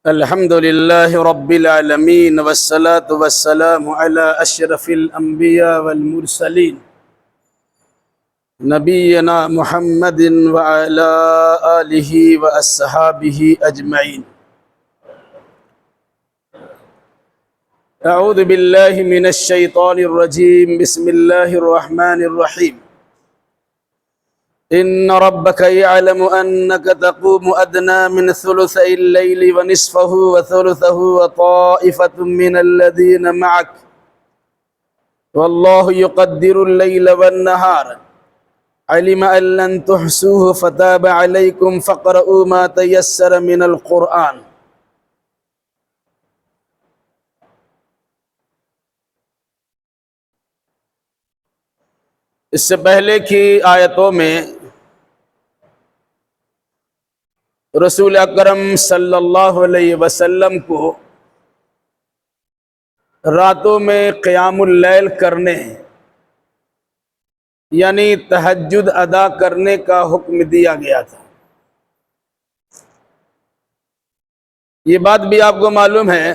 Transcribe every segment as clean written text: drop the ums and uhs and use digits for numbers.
الحمد لله رب العالمين والصلاة والسلام على أشرف الأنبياء والمرسلين نبينا محمد وعلى آله وأصحابه أجمعين. أعوذ بالله من الشيطان الرجيم. بسم الله الرحمن الرحيم. إن ربك يعلم أنك تقوم أدنى من ثلثي الليل ونصفه وثلثه وطائفة من الذين معك والله يقدر الليل والنهار علم أن لن تحصوه فتاب عليكم فاقرؤوا ما تيسر من القرآن. اس سے پہلے کی آیتوں میں رسول اکرم صلی اللہ علیہ وسلم کو راتوں میں قیام اللیل کرنے یعنی تہجد ادا کرنے کا حکم دیا گیا تھا. یہ بات بھی آپ کو معلوم ہے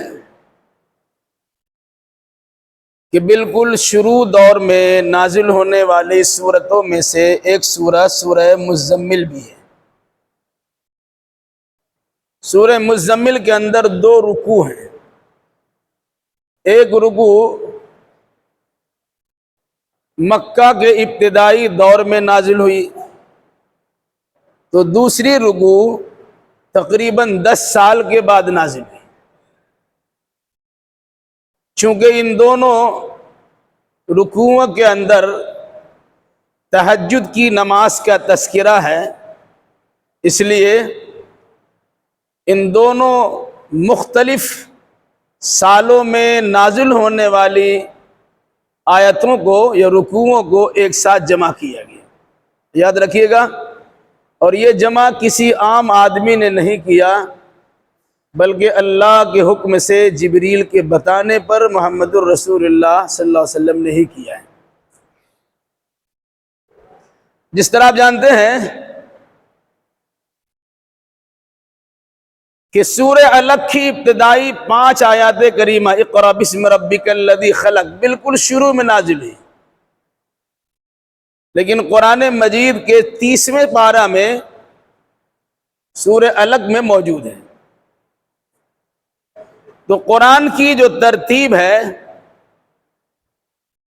کہ بالکل شروع دور میں نازل ہونے والی سورتوں میں سے ایک سورہ مزمل بھی ہے. سورہ مزمل کے اندر دو رکوع ہیں. ایک رکوع مکہ کے ابتدائی دور میں نازل ہوئی تو دوسری رکوع تقریباً 10 سال کے بعد نازل ہوئی. چونکہ ان دونوں رکوعوں کے اندر تہجد کی نماز کا تذکرہ ہے، اس لیے ان دونوں مختلف سالوں میں نازل ہونے والی آیتوں کو یا رکوعوں کو ایک ساتھ جمع کیا گیا. یاد رکھیے گا. اور یہ جمع کسی عام آدمی نے نہیں کیا بلکہ اللہ کے حکم سے جبریل کے بتانے پر محمد الرسول اللہ صلی اللہ علیہ وسلم نے ہی کیا ہے. جس طرح آپ جانتے ہیں کہ سورہ علق کی ابتدائی 5 آیات کریمہ اقرأ بسم ربک الذی خلق بالکل شروع میں نازل ہوئی، لیکن قرآن مجید کے 30ویں پارہ میں سورہ علق میں موجود ہے. تو قرآن کی جو ترتیب ہے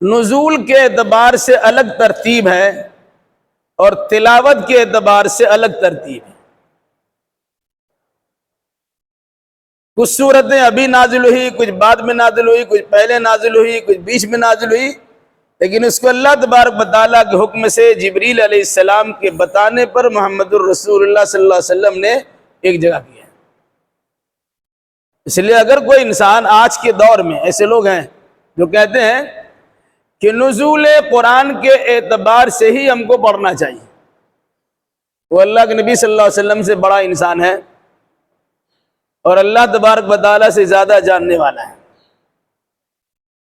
نزول کے اعتبار سے الگ ترتیب ہے اور تلاوت کے اعتبار سے الگ ترتیب ہے. کچھ صورتیں ابھی نازل ہوئی، کچھ بعد میں نازل ہوئی، کچھ پہلے نازل ہوئی، کچھ بیچ میں نازل ہوئی، لیکن اس کو اللہ تبارک و تعالیٰ کے حکم سے جبریل علیہ السلام کے بتانے پر محمد الرسول اللہ صلی اللہ علیہ وسلم نے ایک جگہ کیا. اس لیے اگر کوئی انسان آج کے دور میں ایسے لوگ ہیں جو کہتے ہیں کہ نزول قرآن کے اعتبار سے ہی ہم کو پڑھنا چاہیے، وہ اللہ کے نبی صلی اللہ علیہ وسلم سے بڑا انسان ہے اور اللہ تبارک و تعالیٰ سے زیادہ جاننے والا ہے.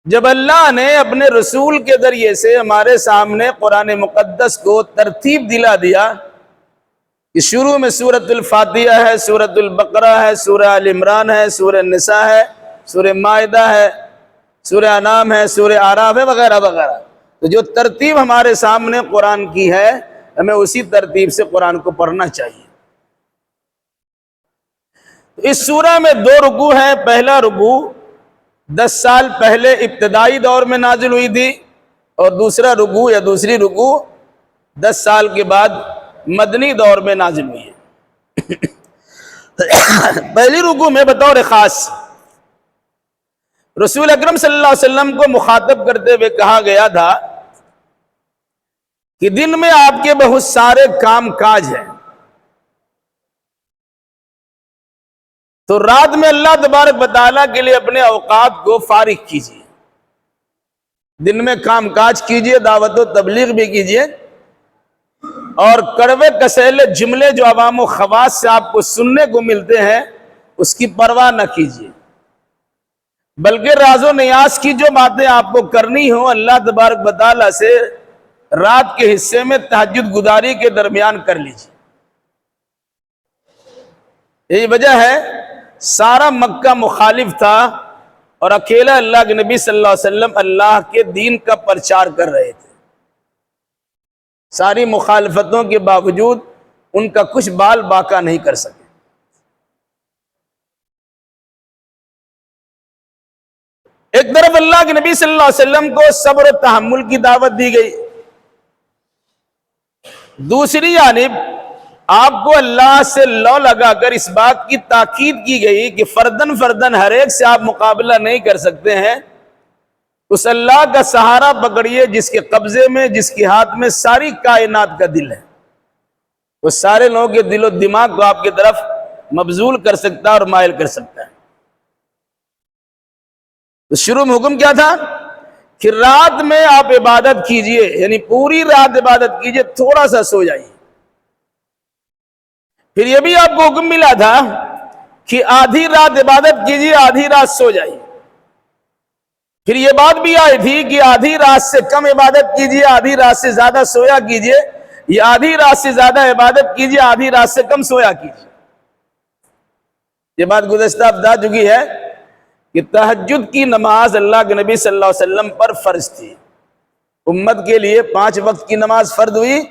جب اللہ نے اپنے رسول کے ذریعے سے ہمارے سامنے قرآن مقدس کو ترتیب دلا دیا کہ شروع میں سورۃ الفاتحہ ہے، سورۃ البقرہ ہے، سورہ آل عمران ہے، سورہ نساء ہے، سورہ مائدہ ہے، سورہ انعام ہے، سورہ اعراف ہے، وغیرہ وغیرہ. تو جو ترتیب ہمارے سامنے قرآن کی ہے ہمیں اسی ترتیب سے قرآن کو پڑھنا چاہیے. اس سورہ میں 2 رکوع ہیں. پہلا رکوع 10 سال پہلے ابتدائی دور میں نازل ہوئی تھی اور دوسرا رکوع یا دوسری رکوع 10 سال کے بعد مدنی دور میں نازل ہوئی ہے. پہلی رکوع میں بطور خاص رسول اکرم صلی اللہ علیہ وسلم کو مخاطب کرتے ہوئے کہا گیا تھا کہ دن میں آپ کے بہت سارے کام کاج ہیں، تو رات میں اللہ تبارک و تعالیٰ کے لیے اپنے اوقات کو فارغ کیجیے. دن میں کام کاج کیجیے، دعوت و تبلیغ بھی کیجیے، اور کڑوے کسیلے جملے جو عوام و خواص سے آپ کو سننے کو ملتے ہیں اس کی پرواہ نہ کیجیے، بلکہ راز و نیاز کی جو باتیں آپ کو کرنی ہوں اللہ تبارک و تعالیٰ سے رات کے حصے میں تہجد گزاری کے درمیان کر لیجیے. یہی وجہ ہے سارا مکہ مخالف تھا اور اکیلا اللہ کے نبی صلی اللہ علیہ وسلم اللہ کے دین کا پرچار کر رہے تھے. ساری مخالفتوں کے باوجود ان کا کچھ بال باقا نہیں کر سکے. ایک طرف اللہ کے نبی صلی اللہ علیہ وسلم کو صبر و تحمل کی دعوت دی گئی، دوسری جانب آپ کو اللہ سے لو لگا کر اس بات کی تاکید کی گئی کہ فردن فردن ہر ایک سے آپ مقابلہ نہیں کر سکتے ہیں، اس اللہ کا سہارا پکڑیے جس کے قبضے میں، جس کے ہاتھ میں ساری کائنات کا دل ہے. وہ سارے لوگوں کے دل و دماغ کو آپ کی طرف مبذول کر سکتا ہے اور مائل کر سکتا ہے. تو شروع میں حکم کیا تھا کہ رات میں آپ عبادت کیجئے، یعنی پوری رات عبادت کیجئے، تھوڑا سا سو جائیے. پھر یہ بھی آپ کو حکم ملا تھا کہ آدھی رات عبادت کیجئے، آدھی رات سو جائیے. پھر یہ بات بھی آئی تھی کہ آدھی رات سے کم عبادت کیجئے، آدھی رات سے زیادہ سویا کیجئے، یا آدھی رات سے زیادہ عبادت کیجئے، آدھی رات سے کم سویا کیجئے. یہ بات گزشتہ بتا چکی ہے کہ تہجد کی نماز اللہ کے نبی صلی اللہ علیہ وسلم پر فرض تھی. امت کے لیے 5 وقت کی نماز فرض ہوئی،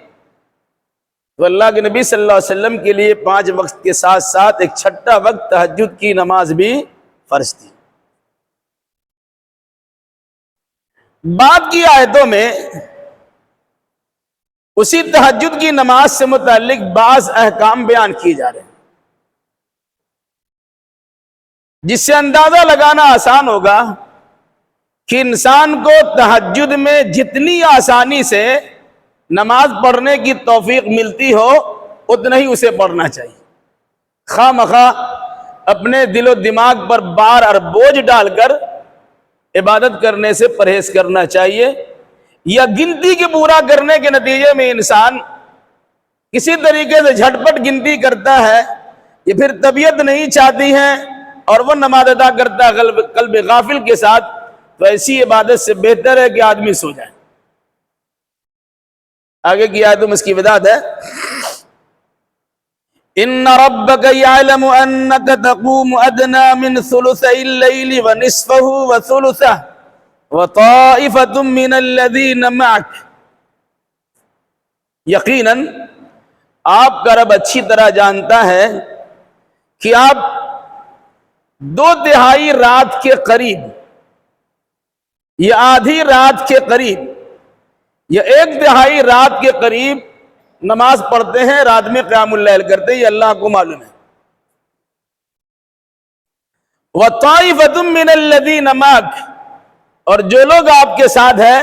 تو اللہ کے نبی صلی اللہ علیہ وسلم کے لیے 5 وقت کے ساتھ ساتھ ایک چھٹا وقت تہجد کی نماز بھی فرض تھی. بعد کی آیتوں میں اسی تہجد کی نماز سے متعلق بعض احکام بیان کیے جا رہے ہیں، جس سے اندازہ لگانا آسان ہوگا کہ انسان کو تہجد میں جتنی آسانی سے نماز پڑھنے کی توفیق ملتی ہو اتنا ہی اسے پڑھنا چاہیے. خواہ مخواہ اپنے دل و دماغ پر بار اور بوجھ ڈال کر عبادت کرنے سے پرہیز کرنا چاہیے، یا گنتی کے پورا کرنے کے نتیجے میں انسان کسی طریقے سے جھٹپٹ گنتی کرتا ہے، یہ پھر طبیعت نہیں چاہتی ہے اور وہ نماز ادا کرتا ہے قلب غافل کے ساتھ، تو ایسی عبادت سے بہتر ہے کہ آدمی سو جائے. آگے کی آیت میں اس کی وضاحت ہے، ان ربک یعلم انک تقوم ادنی من ثلثی اللیل ونصفہ وثلثہ وطائفۃ من الذین معک. یقیناً آپ کا رب اچھی طرح جانتا ہے کہ آپ 2/3 رات کے قریب یا آدھی رات کے قریب یا 1/3 رات کے قریب نماز پڑھتے ہیں، رات میں قیام اللیل کرتے ہیں، یہ اللہ کو معلوم ہے. وَطَائِفَةٌ مِّنَ الَّذِينَ مَعَكَ، اور جو لوگ آپ کے ساتھ ہیں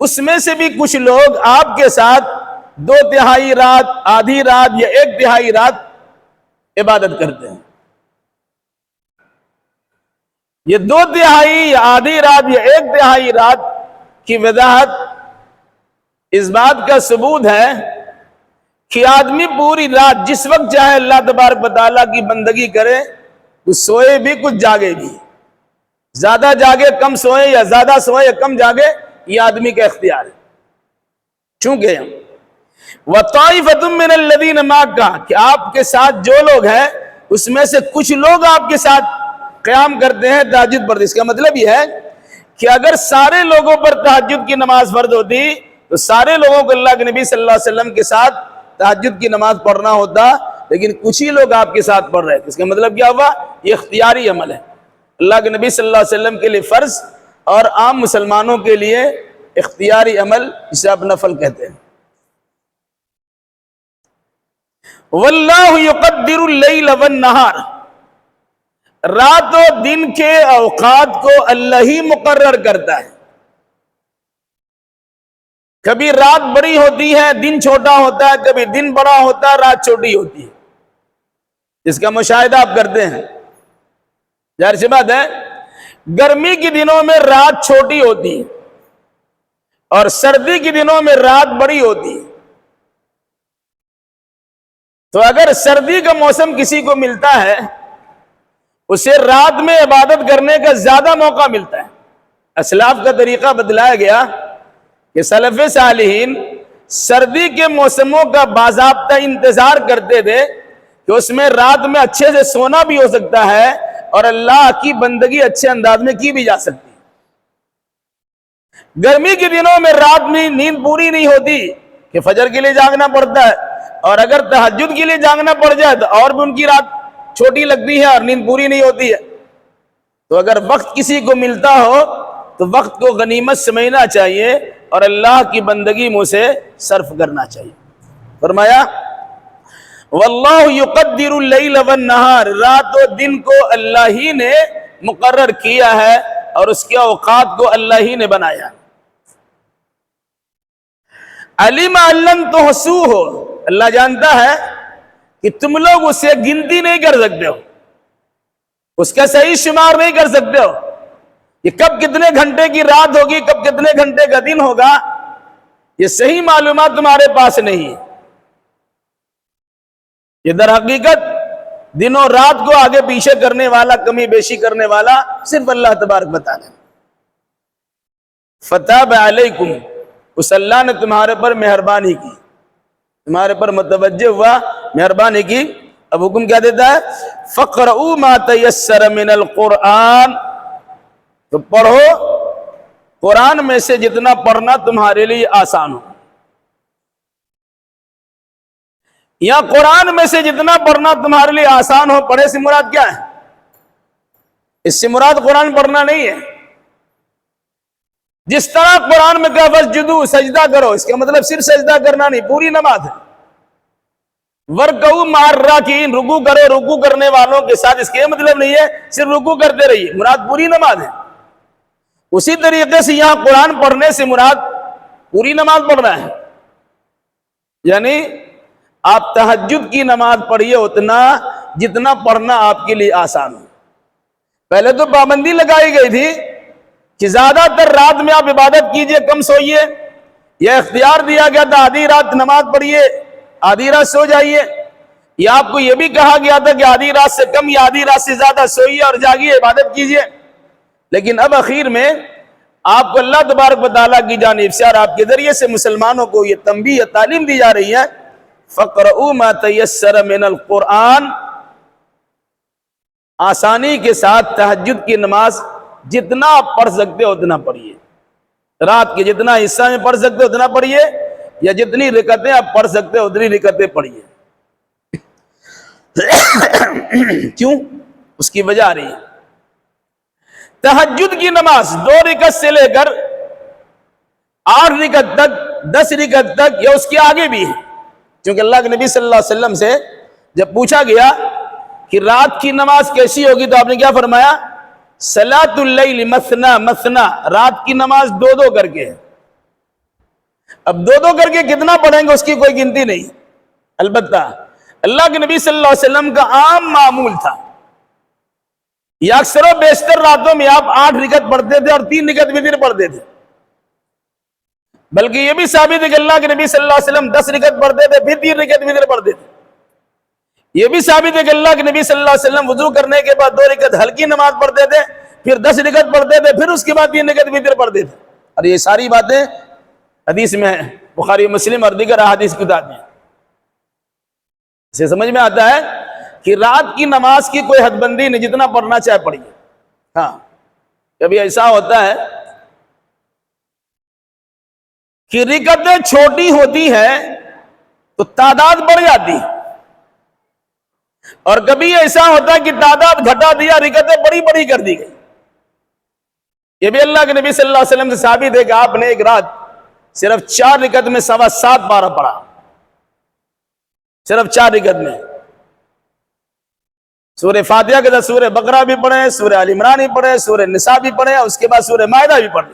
اس میں سے بھی کچھ لوگ آپ کے ساتھ 2/3 رات، آدھی رات یا 1/3 رات عبادت کرتے ہیں. یہ 2/3 یا آدھی رات یا 1/3 رات کی وضاحت اس بات کا ثبوت ہے کہ آدمی پوری رات جس وقت چاہے اللہ تبارک و تعالیٰ کی بندگی کرے، کچھ سوئے بھی کچھ جاگے بھی، زیادہ جاگے کم سوئے یا زیادہ سوئے یا کم جاگے، یہ آدمی کا اختیار ہے. چونکہ وَطَائِفَةٌ مِّنَ الَّذِينَ مَعَكَ، کہ آپ کے ساتھ جو لوگ ہیں اس میں سے کچھ لوگ آپ کے ساتھ قیام کرتے ہیں تہجد پر. اس کا مطلب یہ ہے کہ اگر سارے لوگوں پر تہجد کی نماز فرض ہوتی تو سارے لوگوں کو اللہ کے نبی صلی اللہ علیہ وسلم کے ساتھ تہجد کی نماز پڑھنا ہوتا، لیکن کچھ ہی لوگ آپ کے ساتھ پڑھ رہے تھے. اس کا مطلب کیا ہوا؟ یہ اختیاری عمل ہے، اللہ کے نبی صلی اللہ علیہ وسلم کے لیے فرض اور عام مسلمانوں کے لیے اختیاری عمل، جسے آپ نفل کہتے ہیں. واللہ یقدر اللیل والنہار، رات و دن کے اوقات کو اللہ ہی مقرر کرتا ہے. کبھی رات بڑی ہوتی ہے دن چھوٹا ہوتا ہے، کبھی دن بڑا ہوتا ہے رات چھوٹی ہوتی ہے. اس کا مشاہدہ آپ کرتے ہیں. ظاہر سی بات ہے گرمی کے دنوں میں رات چھوٹی ہوتی ہے اور سردی کے دنوں میں رات بڑی ہوتی ہے. تو اگر سردی کا موسم کسی کو ملتا ہے اسے رات میں عبادت کرنے کا زیادہ موقع ملتا ہے. اسلاف کا طریقہ بتلایا گیا کہ سلف صالحین سردی کے موسموں کا باضابطہ انتظار کرتے تھے کہ اس میں رات میں اچھے سے سونا بھی ہو سکتا ہے اور اللہ کی بندگی اچھے انداز میں کی بھی جا سکتی ہے۔ گرمی کے دنوں میں رات میں نیند پوری نہیں ہوتی کہ فجر کے لیے جاگنا پڑتا ہے، اور اگر تہجد کے لیے جاگنا پڑ جائے تو اور بھی ان کی رات چھوٹی لگتی ہے اور نیند پوری نہیں ہوتی ہے۔ تو اگر وقت کسی کو ملتا ہو تو وقت کو غنیمت سمجھنا چاہیے اور اللہ کی بندگی میں اسے صرف کرنا چاہیے۔ فرمایا واللہ یقدر اللیل والنہار، رات و دن کو اللہ ہی نے مقرر کیا ہے اور اس کے اوقات کو اللہ ہی نے بنایا۔ علم ان لن تحصوہ، اللہ جانتا ہے کہ تم لوگ اسے گنتی نہیں کر سکتے ہو، اس کا صحیح شمار نہیں کر سکتے ہو کہ کب کتنے گھنٹے کی رات ہوگی، کب کتنے گھنٹے کا دن ہوگا، یہ صحیح معلومات تمہارے پاس نہیں ہے۔ یہ در حقیقت دن اور رات کو آگے پیچھے کرنے والا، کمی بیشی کرنے والا صرف اللہ تبارک و تعالی۔ فتاب علیکم، اس اللہ نے تمہارے پر مہربانی کی، تمہارے پر متوجہ ہوا، مہربانی کی۔ اب حکم کیا دیتا ہے؟ فقرؤوا ما تیسر من القرآن، تو پڑھو قرآن میں سے جتنا پڑھنا تمہارے لیے آسان ہو۔ یا قرآن میں سے جتنا پڑھنا تمہارے لیے آسان ہو، پڑھے سے مراد کیا ہے؟ اس سے مراد قرآن پڑھنا نہیں ہے۔ جس طرح قرآن میں کہا فسجدوا، سجدہ کرو، اس کا مطلب صرف سجدہ کرنا نہیں، پوری نماز ہے۔ ورکعوا مع الراکعین، رکوع کرو رکوع کرنے والوں کے ساتھ، اس کا مطلب نہیں ہے صرف رکوع کرتے رہیے، مراد پوری نماز ہے۔ اسی طریقے سے یہاں قرآن پڑھنے سے مراد پوری نماز پڑھنا ہے، یعنی آپ تہجد کی نماز پڑھیے اتنا جتنا پڑھنا آپ کے لیے آسان ہو۔ پہلے تو پابندی لگائی گئی تھی کہ زیادہ تر رات میں آپ عبادت کیجئے، کم سوئیے، یہ اختیار دیا گیا تھا آدھی رات نماز پڑھیے، آدھی رات سو جائیے، یا آپ کو یہ بھی کہا گیا تھا کہ آدھی رات سے کم یا آدھی رات سے زیادہ سوئیے اور جاگیے، عبادت کیجئے۔ لیکن اب اخیر میں آپ کو اللہ تبارک و تعالیٰ کی جانب سے اور آپ کے ذریعے سے مسلمانوں کو یہ تنبیہ، یہ تعلیم دی جا رہی ہے، فقرؤوا ما تیسر من القرآن، آسانی کے ساتھ تہجد کی نماز جتنا آپ پڑھ سکتے ہو اتنا پڑھیے، رات کے جتنا حصہ میں پڑھ سکتے ہو اتنا پڑھیے، یا جتنی رکعتیں آپ پڑھ سکتے ہو اتنی رکعتیں پڑھیے۔ کیوں؟ اس کی وجہ آ رہی ہے۔ تہجد کی نماز 2 رکعت سے لے کر 8 رکعت تک، 10 رکعت تک، یا اس کے آگے بھی ہے، کیونکہ اللہ کے نبی صلی اللہ علیہ وسلم سے جب پوچھا گیا کہ رات کی نماز کیسی ہوگی تو آپ نے کیا فرمایا؟ صلاۃ اللیل مثنا مثنا، رات کی نماز 2 کر کے ہے۔ اب 2 کر کے کتنا پڑھیں گے اس کی کوئی گنتی نہیں، البتہ اللہ کے نبی صلی اللہ علیہ وسلم کا عام معمول تھا، یا اکثر و بیشتر راتوں میں آپ 8 رکعت پڑھتے تھے اور 3 رکعت وتر پڑھتے تھے۔ بلکہ یہ بھی ثابت ہے کہ اللہ کے نبی صلی اللہ علیہ وسلم 10 رکعت پڑھتے تھے پھر 3 رکعت وتر پڑھتے تھے۔ یہ بھی ثابت ہے کہ اللہ کے نبی صلی اللہ علیہ وسلم وضو کرنے کے بعد 2 رکعت ہلکی نماز پڑھتے تھے، پھر 10 رکعت پڑھتے تھے، پھر اس کے بعد 3 رکعت وتر پڑھتے تھے۔ اور یہ ساری باتیں حدیث میں ہیں، بخاری مسلم اور دیگر احادیث کی کتاب میں۔ اسے سمجھ میں آتا ہے کہ رات کی نماز کی کوئی حد بندی نہیں، جتنا پڑھنا چاہے پڑھیے۔ ہاں کبھی ایسا ہوتا ہے کہ رکعتیں چھوٹی ہوتی ہیں تو تعداد بڑھ جاتی ہے، اور کبھی ایسا ہوتا ہے کہ تعداد گھٹا دیا، رکعتیں بڑی بڑی کر دی گئی۔ یہ بھی اللہ کے نبی صلی اللہ علیہ وسلم سے ثابت ہے کہ آپ نے ایک رات صرف 4 رکعت میں 7.25 پارہ پڑھا، صرف 4 رکعت میں۔ سورہ فاتحہ کے ساتھ سورہ بقرہ بھی پڑھے، سورہ آل عمران بھی پڑھے، سورہ نساء بھی پڑھے، اور اس کے بعد سورہ مائدہ بھی پڑھے،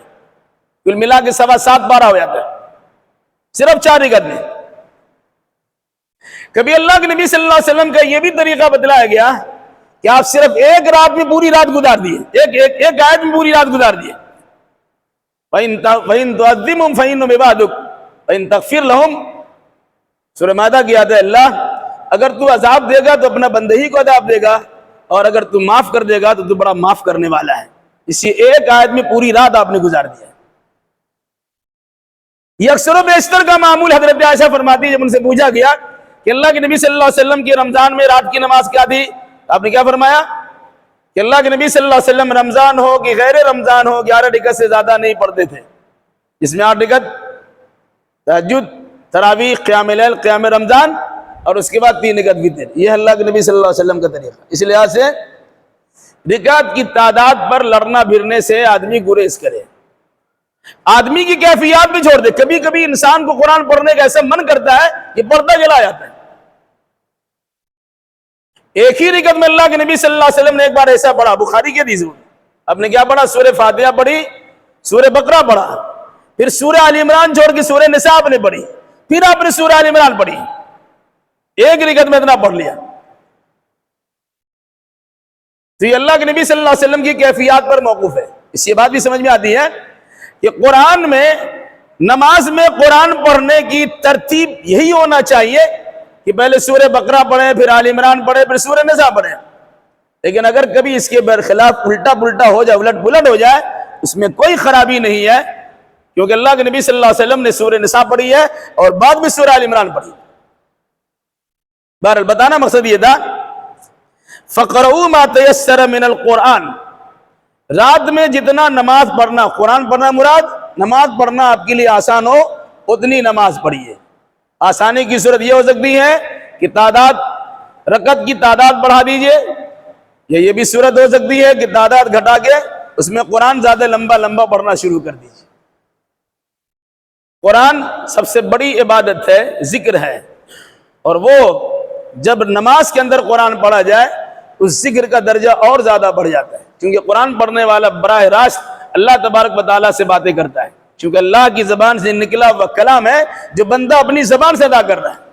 کل ملا کے 7.25 پارہ ہو جاتا ہے صرف 4 رکعت میں۔ کبھی اللہ کے نبی صلی اللہ علیہ وسلم کا یہ بھی طریقہ بتلایا گیا کہ آپ صرف ایک رات میں پوری رات گزار دیے، ایک آیت میں پوری رات گزار دیے۔ فَإِن تُعَذِّبْهُمْ فَإِنَّهُمْ عِبَادُكَ وَإِن تَغْفِرْ لَهُمْ، سورہ مائدہ کی آیت ہے، اللہ اگر تو عذاب دے گا تو اپنا بندہی کو عذاب دے گا، اور اگر تو معاف کر دے گا تو بڑا معاف کرنے والا ہے۔ اسی ایک آیت میں پوری رات آپ نے گزار دیا۔ یہ اکثر و بیشتر کا معمول حضرت عائشہ فرماتی ہے، جب ان سے پوچھا گیا کہ اللہ کے نبی صلی اللہ علیہ وسلم کی رمضان میں رات کی نماز کیا تھی؟ آپ نے کیا فرمایا کہ اللہ کے نبی صلی اللہ علیہ وسلم رمضان ہو کہ غیر رمضان ہو 11 رکعت سے زیادہ نہیں پڑھتے تھے، اس میں 8 رکعت تہجد، تراویح، قیام لیل، قیام رمضان، اور اس کے بعد 3 رکعت وتر۔ یہ اللہ کے نبی صلی اللہ علیہ وسلم کا طریقہ۔ اس لحاظ سے رکعت کی تعداد پر لڑنا بھرنے سے آدمی گریز کرے، آدمی کی کیفیات بھی چھوڑ دے۔ کبھی کبھی انسان کو قرآن پڑھنے کا ایسا من کرتا ہے کہ پڑھتا چلا جاتا ہے۔ ایک ہی رکعت میں اللہ کے نبی صلی اللہ علیہ وسلم نے ایک بار ایسا پڑھا، بخاری کے حدیث میں، آپ نے کیا پڑھا؟ سورہ فاتحہ پڑھی، سورہ بقرہ پڑھا، پھر سورہ آل عمران چھوڑ کے سورہ نساء آپ نے پڑھی، پھر آپ نے سورہ آل عمران پڑھی، ایک رکعت میں اتنا پڑھ لیا۔ تو یہ اللہ کے نبی صلی اللہ علیہ وسلم کی کیفیات پر موقوف ہے۔ اس یہ بات بھی سمجھ میں آتی ہے کہ قرآن میں، نماز میں قرآن پڑھنے کی ترتیب یہی ہونا چاہیے کہ پہلے سورہ بقرہ پڑھیں، پھر آل عمران پڑھیں، پھر سورہ نساء پڑھیں۔ لیکن اگر کبھی اس کے برخلاف الٹا پلٹا ہو جائے، الٹ پلٹ ہو جائے، اس میں کوئی خرابی نہیں ہے، کیونکہ اللہ کے نبی صلی اللہ علیہ وسلم نے سورہ نساء پڑھی ہے اور بعد میں سورہ آل عمران پڑھی۔ بہرحال بتانا مقصد یہ تھا، فَقْرَؤُوا مَا تَيَسَّرَ مِنَ الْقُرْآنِ، رات میں جتنا نماز پڑھنا، قرآن پڑھنا مراد، نماز پڑھنا آپ کے لیے آسان ہو اتنی نماز پڑھیے۔ آسانی کی صورت یہ ہو سکتی ہے کہ رکعت کی تعداد بڑھا دیجئے، یا یہ بھی صورت ہو سکتی ہے کہ تعداد گھٹا کے اس میں قرآن زیادہ لمبا لمبا پڑھنا شروع کر دیجئے۔ قرآن سب سے بڑی عبادت ہے، ذکر ہے، اور وہ جب نماز کے اندر قرآن پڑھا جائے اس ذکر کا درجہ اور زیادہ بڑھ جاتا ہے، کیونکہ قرآن پڑھنے والا براہ راست اللہ تبارک و تعالیٰ سے باتیں کرتا ہے، کیونکہ اللہ کی زبان سے نکلا ہوا کلام ہے جو بندہ اپنی زبان سے ادا کر رہا ہے۔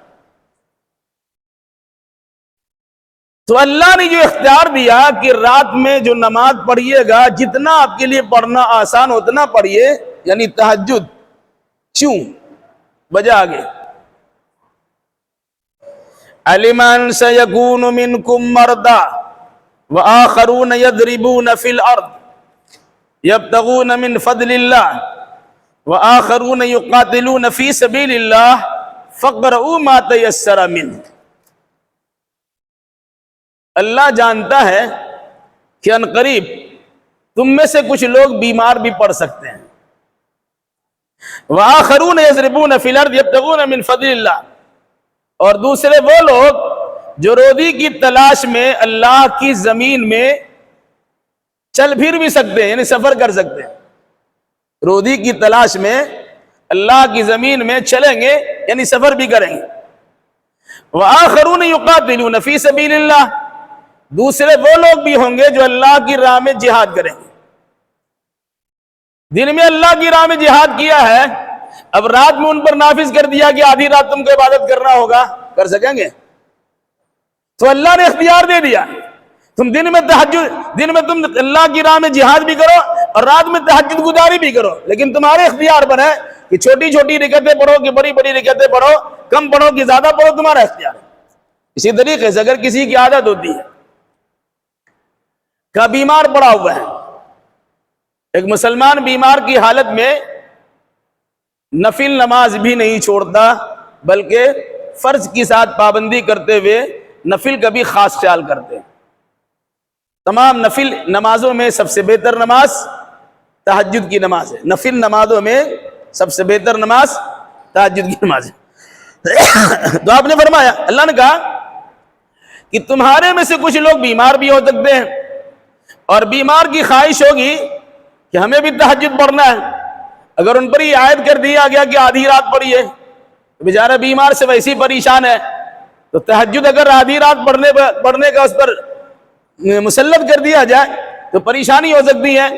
تو اللہ نے جو اختیار دیا کہ رات میں جو نماز پڑھیے گا، جتنا آپ کے لیے پڑھنا آسان اتنا پڑھیے، یعنی تہجد۔ کیوں؟ وجہ آگے، عَلِمَ أَن سَيَكُونُ مِنكُم مَّرْضَىٰ وَآخَرُونَ يَضْرِبُونَ فِي الْأَرْضِ يَبْتَغُونَ مِن فَضْلِ اللَّهِ وَآخَرُونَ يُقَاتِلُونَ فِي سَبِيلِ اللَّهِ فَاقْرَؤُوا مَا تَيَسَّرَ مِنْهُ۔ اللہ جانتا ہے کہ ان قریب تم میں سے کچھ لوگ بیمار بھی پڑ سکتے ہیں، وَآخَرُونَ يَضْرِبُونَ فِي الْأَرْضِ يَبْتَغُونَ مِن فَضْلِ اللَّهِ، اور دوسرے وہ لوگ جو روزی کی تلاش میں اللہ کی زمین میں چل پھر بھی سکتے ہیں، یعنی سفر کر سکتے ہیں، روزی کی تلاش میں اللہ کی زمین میں چلیں گے یعنی سفر بھی کریں گے۔ وآخرون یقاتلون فی سبیل اللہ، دوسرے وہ لوگ بھی ہوں گے جو اللہ کی راہ میں جہاد کریں گے۔ دن میں اللہ کی راہ میں جہاد کیا ہے، اب رات میں ان پر نافذ کر دیا کہ آدھی رات تم کو عبادت کرنا ہوگا، کر سکیں گے؟ تو اللہ نے اختیار دے دیا، تم دن میں تم اللہ کی راہ میں جہاد بھی کرو اور رات میں تہجد گزاری بھی کرو، لیکن تمہارے اختیار پر ہے کہ چھوٹی چھوٹی رکعتیں پڑھو کہ بڑی بڑی رکعتیں پڑھو، کم پڑھو کہ زیادہ پڑھو، تمہارا اختیار ہے۔ اسی طریقے سے اگر کسی کی عادت ہوتی ہے کہ بیمار پڑا ہوا ہے، ایک مسلمان بیمار کی حالت میں نفل نماز بھی نہیں چھوڑتا، بلکہ فرض کی ساتھ پابندی کرتے ہوئے نفل کا بھی خاص خیال کرتے ہیں۔ تمام نفل نمازوں میں سب سے بہتر نماز تہجد کی نماز ہے، نفل نمازوں میں سب سے بہتر نماز تہجد کی نماز ہے۔ تو آپ نے فرمایا، اللہ نے کہا کہ تمہارے میں سے کچھ لوگ بیمار بھی ہو سکتے ہیں، اور بیمار کی خواہش ہوگی کہ ہمیں بھی تہجد پڑھنا ہے، اگر ان پر ہی عائد کر دیا گیا کہ آدھی رات پڑھیے، بیچارہ بیمار سے ویسی پریشان ہے، تو تہجد اگر آدھی رات پڑھنے کا اس پر مسلط کر دیا جائے تو پریشانی ہو سکتی ہے،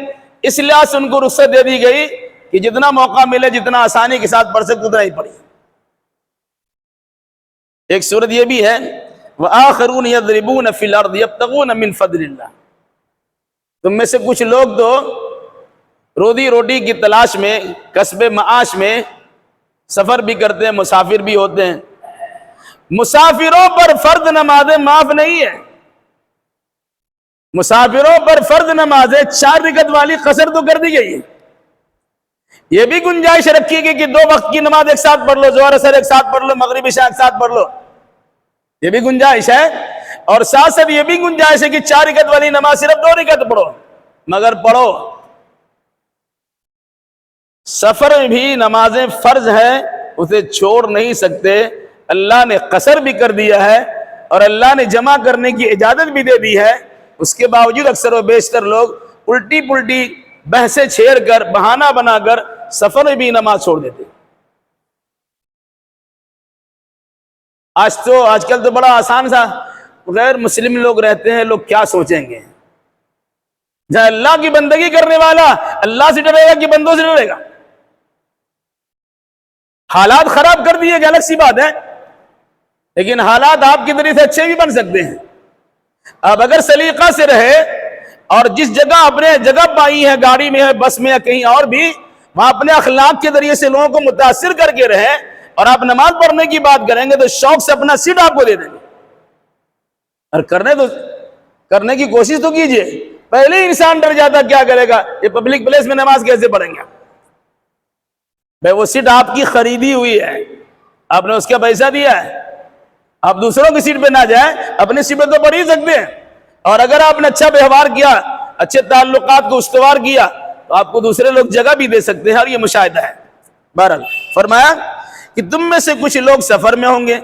اس لحاظ سے ان کو رخصت دے دی گئی کہ جتنا موقع ملے، جتنا آسانی کے ساتھ پڑھ سکتے اتنا ہی پڑھیے۔ ایک صورت یہ بھی ہے، وآخرون یضربون فی الارض یبتغون من فضل اللہ، تم میں سے کچھ لوگ تو روزی روٹی کی تلاش میں، کسب معاش میں سفر بھی کرتے ہیں، مسافر بھی ہوتے ہیں۔ مسافروں پر فرض نمازیں معاف نہیں ہے، مسافروں پر فرض نمازیں 4 رکعت والی قصر تو کر دی گئی ہے، یہ بھی گنجائش رکھی گئی کہ 2 وقت کی نماز ایک ساتھ پڑھ لو، ظہر اثر ایک ساتھ پڑھ لو، مغرب عشاء ایک ساتھ پڑھ لو، یہ بھی گنجائش ہے، اور ساتھ ساتھ یہ بھی گنجائش ہے کہ 4 رکعت والی نماز صرف 2 رکعت پڑھو، مگر پڑھو۔ سفر میں بھی نمازیں فرض ہیں، اسے چھوڑ نہیں سکتے، اللہ نے قصر بھی کر دیا ہے اور اللہ نے جمع کرنے کی اجازت بھی دے دی ہے، اس کے باوجود اکثر و بیشتر لوگ الٹی پلٹی بحثیں چھیڑ کر، بہانہ بنا کر سفر میں بھی نماز چھوڑ دیتے۔ آج کل تو بڑا آسان سا، غیر مسلم لوگ رہتے ہیں، لوگ کیا سوچیں گے؟ جہاں اللہ کی بندگی کرنے والا اللہ سے ڈرے گا کہ بندوں سے ڈرے گا؟ حالات خراب کر دیے، الگ سی بات ہے، لیکن حالات آپ کی طرح سے اچھے بھی بن سکتے ہیں۔ اب اگر سلیقہ سے رہے اور جس جگہ اپنے جگہ پائی ہے، گاڑی میں ہے، بس میں یا کہیں اور بھی، وہاں اپنے اخلاق کے ذریعے سے لوگوں کو متاثر کر کے رہے، اور آپ نماز پڑھنے کی بات کریں گے تو شوق سے اپنا سیٹ آپ کو دے دیں گے، اور کرنے کی کوشش تو کیجئے۔ پہلے ہی انسان ڈر جاتا، کیا کرے گا، یہ پبلک پلیس میں نماز کیسے پڑھیں گے؟ بھائی وہ سیٹ آپ کی خریدی ہوئی ہے، آپ نے اس کا پیسہ دیا ہے، آپ دوسروں کی سیٹ پہ نہ جائیں، اپنی سیٹ پہ تو پڑھ ہی سکتے ہیں، اور اگر آپ نے اچھا ویوہار کیا، اچھے تعلقات کو استوار کیا، تو آپ کو دوسرے لوگ جگہ بھی دے سکتے ہیں، اور یہ مشاہدہ ہے۔ بہرحال فرمایا کہ تم میں سے کچھ لوگ سفر میں ہوں گے،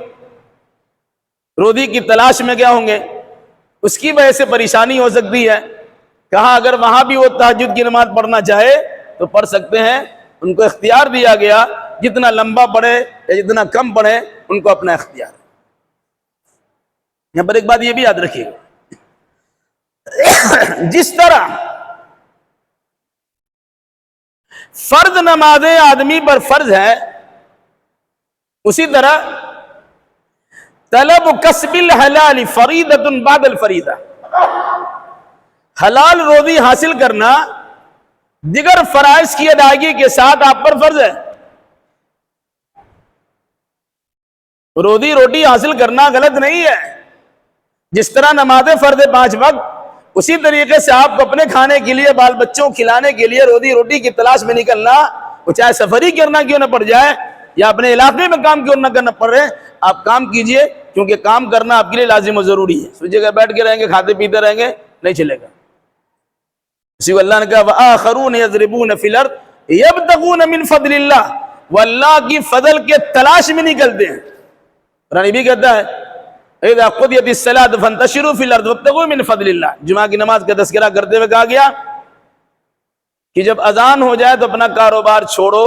روزی کی تلاش میں کیا ہوں گے، اس کی وجہ سے پریشانی ہو سکتی ہے۔ کہا اگر وہاں بھی وہ تہجد کی نماز پڑھنا چاہے تو پڑھ سکتے ہیں، ان کو اختیار دیا گیا، جتنا لمبا پڑھے یا جتنا کم پڑھے، ان کو اپنا اختیار۔ یہاں پر ایک بات یہ بھی یاد رکھیے گا، جس طرح فرض نمازیں آدمی پر فرض ہے، اسی طرح طلب کسب الحلال فریضۃ بعد الفریضہ، حلال روزی حاصل کرنا دیگر فرائض کی ادائیگی کے ساتھ آپ پر فرض ہے۔ روزی روٹی حاصل کرنا غلط نہیں ہے، جس طرح نماز فرض 5 وقت، اسی طریقے سے آپ کو اپنے کھانے کے لیے، بال بچوں کو کھلانے کے لیے روزی روٹی کی تلاش میں نکلنا، وہ چاہے سفر ہی کرنا کیوں نہ پڑ جائے یا اپنے علاقے میں کام کیوں نہ کرنا پڑ رہے، آپ کام کیجئے، کیونکہ کام کرنا آپ کے لیے لازم و ضروری ہے۔ اس جگہ بیٹھ کے رہیں گے، کھاتے پیتے رہیں گے، نہیں چلے گا۔ اسی کو اللہ نے کہا وَآخَرُونَ يَضْرِبُونَ فِي الْأَرْضِ يَبْتَغُونَ مِنْ فَضْلِ اللَّهِ، وہ اللہ کی فضل کے تلاش میں نکلتے ہیں۔ قرآن بھی کہتا ہے اِذَا قُضِيَتِ الصَّلَاةُ فَانتَشِرُوا فِي الْأَرْضِ وَابْتَغُوا مِنْ فَضْلِ اللَّهِ۔ جمعہ کی نماز کا تذکرہ کرتے ہوئے کہا گیا کہ جب اذان ہو جائے تو اپنا کاروبار چھوڑو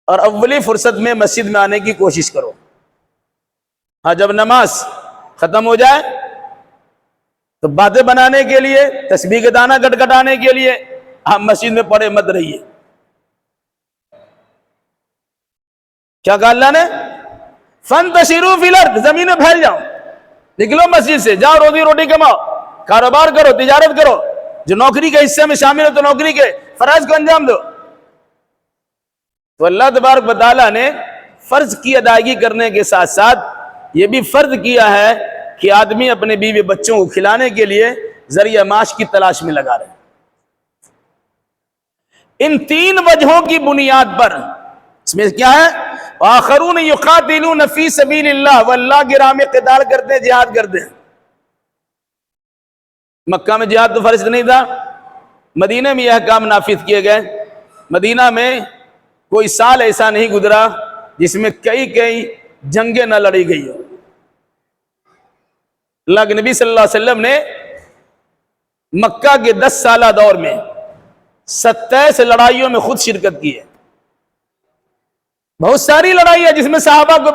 اور اولی فرصت میں مسجد میں آنے کی کوشش کرو۔ ہاں جب نماز ختم ہو جائے تو باتیں بنانے کے لیے، تسبیح کے دانہ گٹگٹانے کے لیے آپ مسجد میں پڑے مت رہیے۔ کیا کہا اللہ نے؟ فَانْتَشِرُوا فِي الْأَرْضِ، زمین میں پھیل جاؤ، نکلو مسجد سے، جاؤ روزی روٹی کماؤ، کاروبار کرو، تجارت کرو، جو نوکری کے حصے میں شامل ہو تو نوکری کے فرائض کو انجام دو۔ تو اللہ تبارک و تعالیٰ نے فرض کی ادائیگی کرنے کے ساتھ ساتھ یہ بھی فرض کیا ہے کہ آدمی اپنے بیوی بچوں کو کھلانے کے لیے ذریعہ معاش کی تلاش میں لگا رہے۔ ان 3 وجہوں کی بنیاد پر اس میں کیا ہے؟ آخرون یقاتلون فی سبیل اللہ، وہ اللہ کی راہ میں قتال کرتے ہیں، جہاد کرتے ہیں۔ مکہ میں جہاد تو فرض نہیں تھا، مدینہ میں یہ احکام نافذ کیے گئے۔ مدینہ میں کوئی سال ایسا نہیں گزرا جس میں کئی جنگیں نہ لڑی گئی ہو۔ اللہ کے نبی صلی اللہ علیہ وسلم نے مکہ کے 10 سالہ دور میں 27 لڑائیوں میں خود شرکت کی ہے۔ بہت ساری لڑائی ہے جس میں صحابہ کو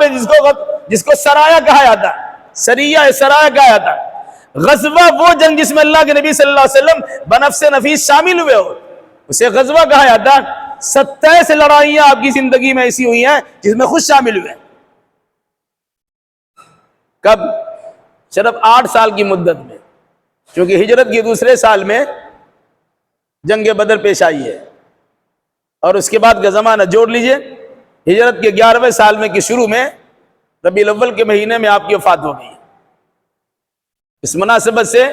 جس کو سرایا کہا جاتا، سرایا کہا جاتا، غزوہ وہ جنگ جس میں اللہ کے نبی صلی اللہ علیہ وسلم بنفس نفیس شامل ہوئے ہو، اسے غزوہ کہا جاتا۔ 27 لڑائیاں آپ کی زندگی میں ایسی ہوئی ہیں جس میں خود شامل ہوئے۔ کب؟ صرف 8 سال کی مدت میں، کیونکہ ہجرت کے دوسرے سال میں جنگ بدر پیش آئی ہے، اور اس کے بعد کا زمانہ جوڑ لیجئے، ہجرت کے 11ویں سال میں کے شروع میں ربیع الاول کے مہینے میں آپ کی وفات ہو گئی۔ اس مناسبت سے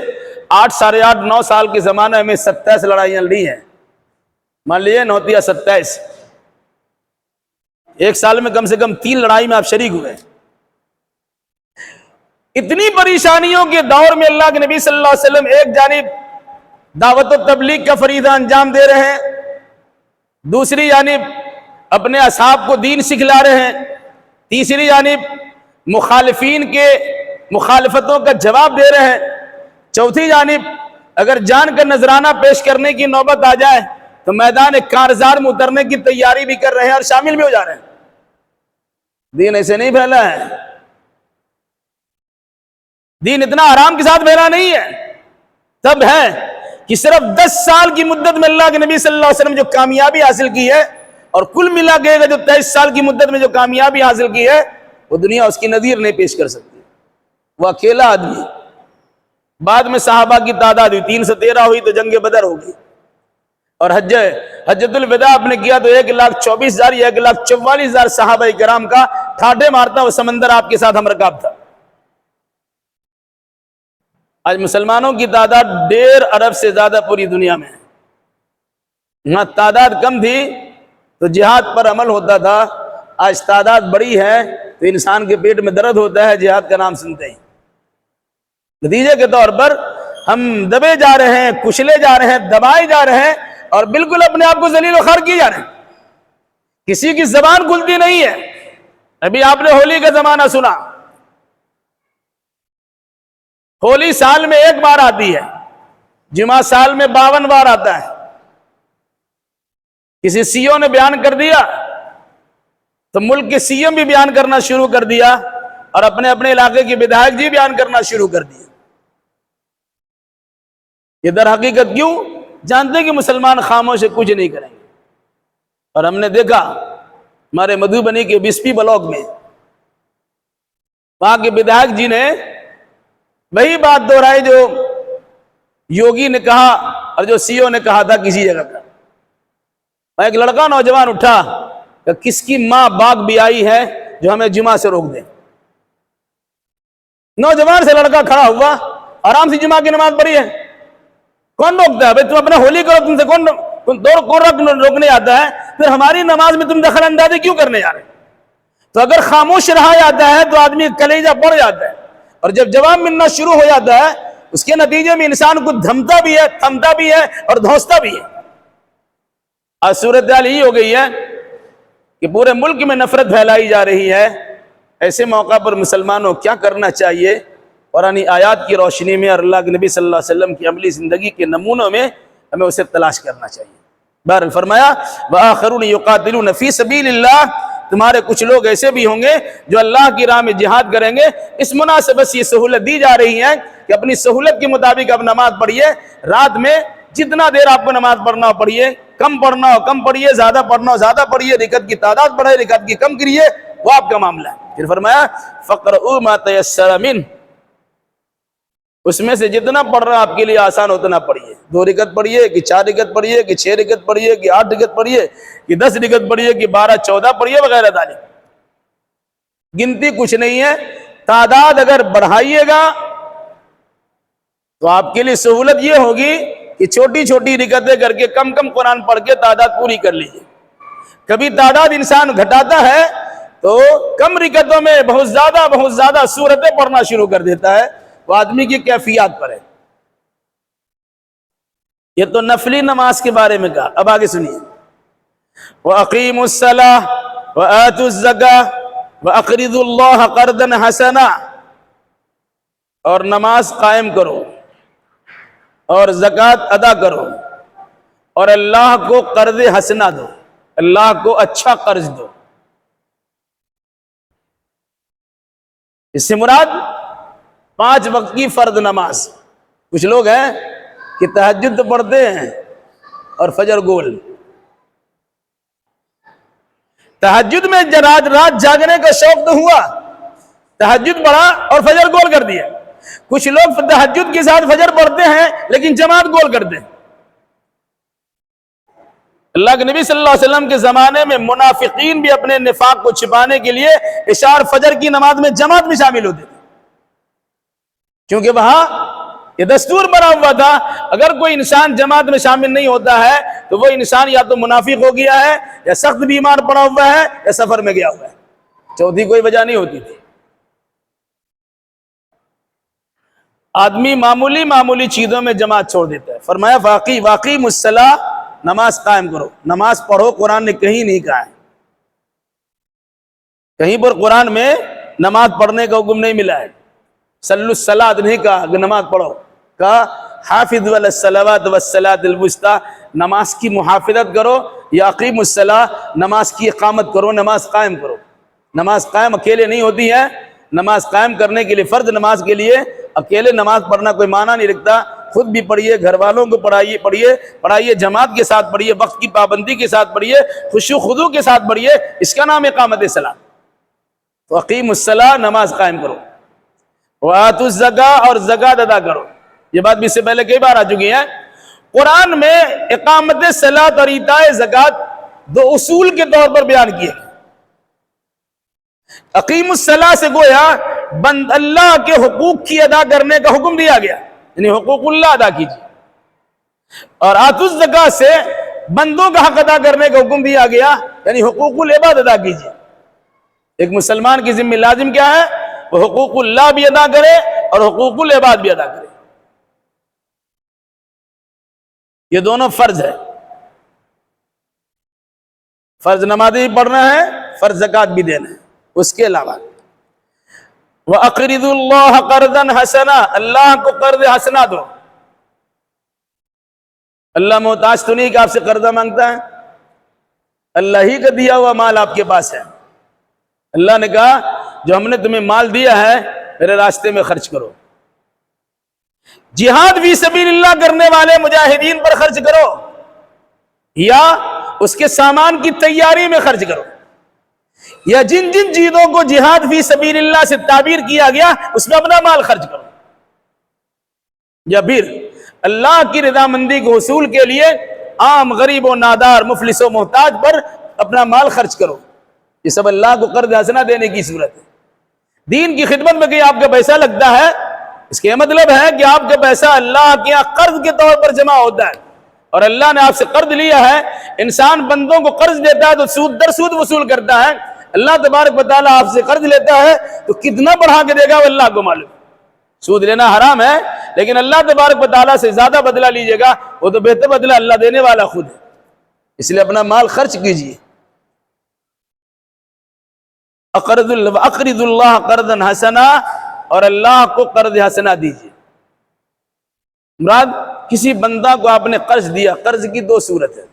8 ساڑھے 8 9 سال کے زمانے میں 27 لڑائیاں لڑی ہیں، مان لیجیے 9 یا 27، ایک سال میں کم سے کم 3 لڑائی میں آپ شریک ہوئے۔ اتنی پریشانیوں کے دور میں اللہ کے نبی صلی اللہ علیہ وسلم ایک جانب دعوت و تبلیغ کا فریضہ انجام دے رہے ہیں، دوسری جانب اپنے اصحاب کو دین سکھلا رہے ہیں، تیسری جانب مخالفین کے مخالفتوں کا جواب دے رہے ہیں، چوتھی جانب اگر جان کا نذرانہ پیش کرنے کی نوبت آ جائے تو میدان کارزار میں اترنے کی تیاری بھی کر رہے ہیں اور شامل بھی ہو جا رہے ہیں۔ دین ایسے نہیں پھیلا ہے، دین اتنا آرام کے ساتھ پھیلا نہیں ہے۔ تب ہے کہ صرف 10 سال کی مدت میں اللہ کے نبی صلی اللہ علیہ وسلم جو کامیابی حاصل کی ہے، اور کل ملا کے جو 23 سال کی مدت میں جو کامیابی حاصل کی ہے، وہ دنیا اس کی نظیر نہیں پیش کر سکتی۔ وہ اکیلا آدمی، بعد میں صحابہ کی تعداد ہوئی 313 ہوئی تو جنگ بدر ہوگی، اور حجۃ الوداع آپ نے کیا تو 1,24,000 یا 1,44,000 صحابہ کرام کا ٹھاٹھے مارتا وہ سمندر آپ کے ساتھ ہمرکاب تھا۔ آج مسلمانوں کی تعداد 1.5 ارب سے زیادہ پوری دنیا میں ہے۔ یہاں تعداد کم تھی تو جہاد پر عمل ہوتا تھا، آج تعداد بڑی ہے تو انسان کے پیٹ میں درد ہوتا ہے جہاد کا نام سنتے ہی۔ نتیجے کے طور پر ہم دبے جا رہے ہیں، کچلے جا رہے ہیں، دبائے جا رہے ہیں، اور بالکل اپنے آپ کو ذلیل و خوار کیے جا رہے ہیں۔ کسی کی زبان کھلتی نہیں ہے۔ ابھی آپ نے ہولی کا زمانہ سنا، ہولی سال میں 1 بار آتی ہے، جمعہ سال میں 52 بار آتا ہے۔ کسی سی او نے بیان کر دیا تو ملک کے سی ایم بھی بیان کرنا شروع کر دیا، اور اپنے اپنے علاقے کے ودھائک جی بیان کرنا شروع کر دیا۔ یہ در حقیقت کیوں؟ جانتے ہیں کہ مسلمان خاموش کچھ نہیں کریں گے۔ اور ہم نے دیکھا ہمارے مدھوبنی کے بسپی بلاک میں وہاں کے ودھائک جی نے وہی بات دہرائی جو یوگی نے کہا اور جو سی او نے کہا تھا کسی جگہ کا۔ ایک لڑکا نوجوان اٹھا کہ کس کی ماں باغ بھی آئی ہے جو ہمیں جمعہ سے روک دے۔ نوجوان سے لڑکا کھڑا ہوا، آرام سے جمعہ کی نماز پڑھی ہے، کون روکتا ہے؟ بھائی تم اپنا ہولی کرو، تم سے کون روکنے آتا ہے؟ پھر ہماری نماز میں تم دخل اندازی کیوں کرنے جا رہے؟ تو اگر خاموش رہا جاتا ہے تو آدمی کلیجہ پڑ جاتا ہے، اور جب جواب ملنا شروع ہو جاتا ہے اس کے نتیجے میں انسان کو دھمتا بھی ہے، تھمتا بھی ہے اور دھوستا بھی ہے۔ آج صورتحال یہی ہو گئی ہے کہ پورے ملک میں نفرت پھیلائی جا رہی ہے۔ ایسے موقع پر مسلمانوں کیا کرنا چاہیے؟ قرآنی آیات کی روشنی میں اور اللہ کے نبی صلی اللہ علیہ وسلم کی عملی زندگی کے نمونوں میں ہمیں اسے تلاش کرنا چاہیے۔ بہرحال فرمایا وآخرون یقاتلون فی سبیل اللہ، تمہارے کچھ لوگ ایسے بھی ہوں گے جو اللہ کی راہ میں جہاد کریں گے۔ اس مناسبت سے یہ سہولت دی جا رہی ہے کہ اپنی سہولت کے مطابق آپ نماز پڑھیے، رات میں جتنا دیر آپ کو نماز پڑھنا ہو پڑھیے، کم پڑھنا ہو کم پڑھیے، زیادہ پڑھنا ہو زیادہ پڑھیے، رکعت کی تعداد بڑھے، رکعت کی کم کریے، وہ آپ کا معاملہ ہے۔ پھر فرمایا فقرؤوا ما تيسر منه، اس میں سے جتنا پڑھ رہا آپ کے لیے آسان اتنا پڑھیے۔ 2 رکعت پڑھیے کہ 4 رکعت پڑھیے کہ 6 رکعت پڑھیے کہ 8 رکعت پڑھیے کہ 10 رکعت پڑھیے کہ 12 14 پڑھیے وغیرہ تعلیم، گنتی کچھ نہیں ہے۔ تعداد اگر بڑھائیے گا تو آپ کے لیے سہولت یہ ہوگی کہ چھوٹی چھوٹی رکعتیں کر کے کم کم قرآن پڑھ کے تعداد پوری کر لیجیے۔ کبھی تعداد انسان گھٹاتا ہے تو کم رکعتوں میں بہت زیادہ سورتیں پڑھنا شروع کر دیتا ہے، وہ آدمی کی کیفیات پر ہے۔ یہ تو نفلی نماز کے بارے میں کہا، اب آگے سنیے وَأَقِيمُوا الصَّلَاةَ وَآتُوا الزَّكَاةَ وَأَقْرِضُوا اللَّهَ قَرْضًا حَسَنًا، اور نماز قائم کرو اور زکوٰۃ ادا کرو اور اللہ کو قرض حسنہ دو، اللہ کو اچھا قرض دو۔ اس سے مراد 5 وقت کی فرض نماز۔ کچھ لوگ ہیں کہ تہجد تو پڑھتے ہیں اور فجر گول، تہجد میں رات جاگنے کا شوق تو ہوا، تہجد پڑھا اور فجر گول کر دیا۔ کچھ لوگ تہجد کے ساتھ فجر پڑھتے ہیں لیکن جماعت گول کرتے ہیں۔ اللہ کے نبی صلی اللہ علیہ وسلم کے زمانے میں منافقین بھی اپنے نفاق کو چھپانے کے لیے اشار فجر کی نماز میں جماعت میں شامل ہوتے تھے، کیونکہ وہاں یہ دستور بنا ہوا تھا اگر کوئی انسان جماعت میں شامل نہیں ہوتا ہے تو وہ انسان یا تو منافق ہو گیا ہے یا سخت بیمار پڑا ہوا ہے یا سفر میں گیا ہوا ہے، چوتھی کوئی وجہ نہیں ہوتی تھی۔ آدمی معمولی معمولی چیزوں میں جماعت چھوڑ دیتا ہے. فرمایا واقعی الصلاۃ، نماز قائم کرو، نماز پڑھو. قرآن نے کہیں نہیں کہا ہے، کہیں پر قرآن میں نماز پڑھنے کا حکم نہیں ملا ہے. صلوا الصلاۃ نہیں کہا کہ نماز پڑھو، کہا حافظوا علی الصلوات والصلاۃ الوسطی، نماز کی محافظت کرو. یا اقیموا الصلاۃ، نماز کی اقامت کرو، نماز قائم کرو. نماز قائم اکیلے نہیں ہوتی ہے، نماز قائم کرنے کے لیے، فرض نماز کے لیے اکیلے نماز پڑھنا کوئی معنی نہیں رکھتا. خود بھی پڑھیے، گھر والوں کو پڑھائیے، جماعت کے ساتھ پڑھیے، وقت کی پابندی کے ساتھ پڑھیے، خشوع و خضوع کے ساتھ پڑھیے. اس کا نام اقامت صلاۃ. تو اقیموا الصلاۃ، نماز قائم کرو. وآتوا الزکاۃ، اور زکات ادا کرو. یہ بات بھی اس سے پہلے کئی بار آ چکی ہے. قرآن میں اقامت صلاۃ اور ایتاء زکات دو اصول کے طور پر بیان کیے. اقیم الصلاۃ سے گویا اللہ کے حقوق کی ادا کرنے کا حکم دیا گیا، یعنی حقوق اللہ ادا کیجیے. اور آتوا الزکاۃ سے بندوں کا حق ادا کرنے کا حکم دیا گیا، یعنی حقوق العباد ادا کیجیے. ایک مسلمان کی ذمہ لازم کیا ہے؟ وہ حقوق اللہ بھی ادا کرے اور حقوق العباد بھی ادا کرے. یہ دونوں فرض ہے. فرض نماز بھی پڑھنا ہے، فرض زکات بھی دینا ہے. اس کے علاوہ وَأَقْرِضُوا اللَّهَ قَرْضًا حَسَنًا، اللہ کو قرض حسنہ دو. اللہ محتاج تو نہیں کہ آپ سے قرضہ مانگتا ہے، اللہ ہی کا دیا ہوا مال آپ کے پاس ہے. اللہ نے کہا جو ہم نے تمہیں مال دیا ہے میرے راستے میں خرچ کرو. جہاد فی سبیل اللہ کرنے والے مجاہدین پر خرچ کرو، یا اس کے سامان کی تیاری میں خرچ کرو، یا جن جن چیزوں کو جہاد فی سبیل اللہ سے تعبیر کیا گیا اس میں اپنا مال خرچ کرو. یا پھر اللہ کی رضامندی کے حصول کے لیے عام غریب و نادار، مفلس و محتاج پر اپنا مال خرچ کرو. یہ سب اللہ کو قرض حسنہ دینے کی صورت ہے. دین کی خدمت میں کہیں آپ کا پیسہ لگتا ہے، اس کا مطلب ہے کہ آپ کا پیسہ اللہ کے یہاں قرض کے طور پر جمع ہوتا ہے، اور اللہ نے آپ سے قرض لیا ہے. انسان بندوں کو قرض دیتا ہے تو سود در سود وصول کرتا ہے. اللہ تبارک و تعالیٰ آپ سے قرض لیتا ہے تو کتنا بڑھا کے دے گا وہ اللہ کو معلوم. سود لینا حرام ہے، لیکن اللہ تبارک و تعالیٰ سے زیادہ بدلہ لیجیے گا، وہ تو بہتر بدلہ اللہ دینے والا خود ہے. اس لیے اپنا مال خرچ کیجیے. اقرضوا اللہ قرضا حسنا، اور اللہ کو قرض حسنہ دیجیے. مراد کسی بندہ کو آپ نے قرض دیا. قرض کی دو صورت ہے.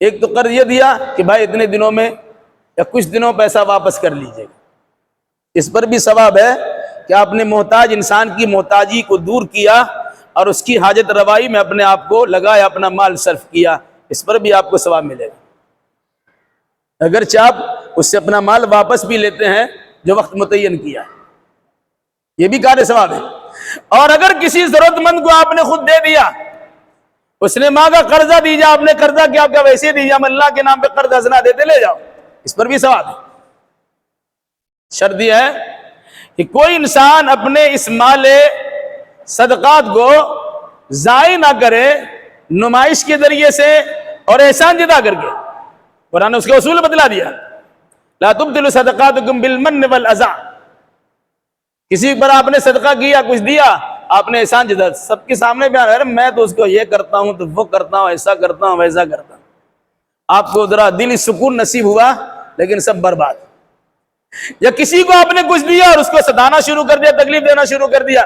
ایک تو قرض یہ دیا کہ بھائی اتنے دنوں میں یا کچھ دنوں پیسہ واپس کر لیجیے گا. اس پر بھی ثواب ہے کہ آپ نے محتاج انسان کی محتاجی کو دور کیا اور اس کی حاجت روائی میں اپنے آپ کو لگایا، اپنا مال صرف کیا. اس پر بھی آپ کو ثواب ملے گا. اگرچہ آپ اس سے اپنا مال واپس بھی لیتے ہیں جو وقت متعین کیا، یہ بھی کار ثواب ہے. اور اگر کسی ضرورت مند کو آپ نے خود دے دیا، اس نے مانگا قرضہ دیجیے، آپ نے قرضہ کیا، آپ کا ویسے دیجیے، ہم اللہ کے نام پہ قرض حسنہ دیتے، لے جاؤ. اس پر بھی ثواب ہے. شرط یہ ہے کہ کوئی انسان اپنے اس مال صدقات کو ضائع نہ کرے نمائش کے ذریعے سے اور احسان جتا کر کے. قرآن نے اس کا اصول بتلا دیا، لا تبطلوا صدقاتکم بالمن والاذى. کسی پر آپ نے صدقہ کیا، کچھ دیا، آپ نے احسان جتا، سب کے سامنے بیان ہے میں تو اس کو یہ کرتا ہوں تو وہ کرتا ہوں، ایسا کرتا ہوں ویسا کرتا ہوں. آپ کو ذرا دلی سکون نصیب ہوا لیکن سب برباد. یا کسی کو آپ نے کچھ دیا اور اس کو ستانا شروع کر دیا، تکلیف دینا شروع کر دیا.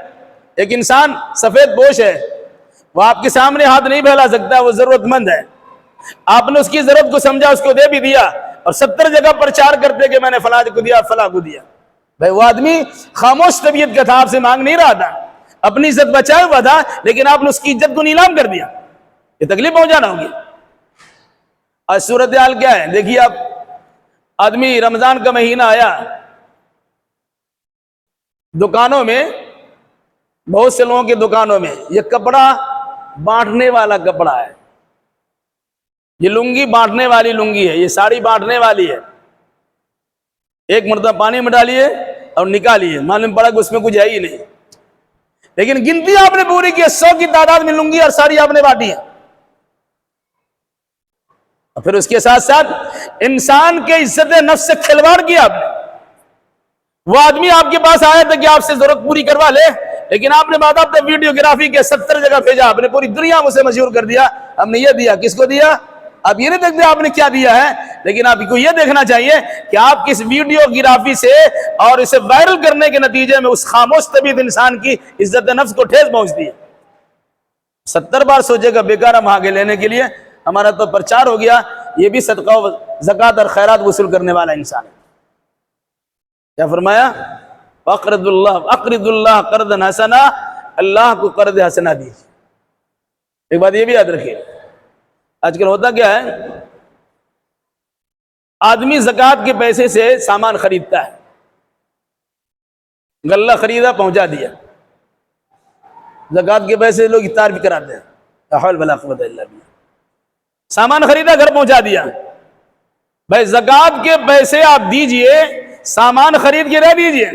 ایک انسان سفید پوش ہے، وہ آپ کے سامنے ہاتھ نہیں پھیلا سکتا، وہ ضرورت مند ہے. آپ نے اس کی ضرورت کو سمجھا، اس کو دے بھی دیا، اور 70 جگہ پرچار کرتے کہ میں نے فلاں کو دیا، فلاں کو دیا. بھائی وہ آدمی خاموش طبیعت کا تھا، آپ سے مانگ نہیں رہا تھا، اپنی عزت بچائے ہوا تھا، لیکن آپ نے اس کی عزت کو نیلام کر دیا. یہ تکلیف پہنچانا ہوگی. آج صورتحال کیا ہے دیکھیے آپ. آدمی رمضان کا مہینہ آیا، دکانوں میں، بہت سے لوگوں کے دکانوں میں یہ کپڑا بانٹنے والا کپڑا ہے، یہ لنگی بانٹنے والی لنگی ہے، یہ ساڑی بانٹنے والی ہے. ایک مرتبہ پانی میں ڈالیے اور نکالیے، معلوم پڑا کہ اس میں کچھ ہے ہی نہیں، لیکن گنتی آپ نے پوری کی، 100 کی تعداد میں لنگی اور ساڑی آپ نے بانٹی ہے. اور پھر اس کے ساتھ ساتھ انسان کے عزت نفس سے کھلواڑ کیا آپ نے. وہ آدمی آپ کے پاس آیا تھا کہ آپ سے ضرورت پوری کروا لے، لیکن آپ نے باضابطہ ویڈیوگرافی کے 70 جگہ بھیجا، آپ نے پوری دنیا میں اسے مشہور کر دیا، ہم نے یہ دیا، کس کو دیا؟ آپ یہ نہیں دیکھتے آپ نے کیا دیا ہے، لیکن آپ کو یہ دیکھنا چاہیے کہ آپ کس ویڈیوگرافی سے اور اسے وائرل کرنے کے نتیجے میں اس خاموش طبیعت انسان کی عزت نفس کو ٹھیس پہنچتی ہے۔ 70 بار سوچے گا بیکار ہم آگے لینے کے لیے، ہمارا تو پرچار ہو گیا، یہ بھی صدقہ و زکوٰۃ اور خیرات وصول کرنے والا انسان ہے۔ کیا فرمایا؟ اقرض اللہ قرضا حسنا، اللہ کو قرض حسنا دیجیے۔ ایک بات یہ بھی یاد رکھیے، آج کل ہوتا کیا ہے، آدمی زکوٰۃ کے پیسے سے سامان خریدتا ہے، غلہ خریدا پہنچا دیا، زکوٰۃ کے پیسے لوگ افطار بھی کراتے ہیں، لا حول ولا قوت الا باللہ، سامان خریدا گھر پہنچا دیا۔ بھائی زکوٰۃ کے پیسے آپ دیجئے، سامان خرید کے رہ دیجئے،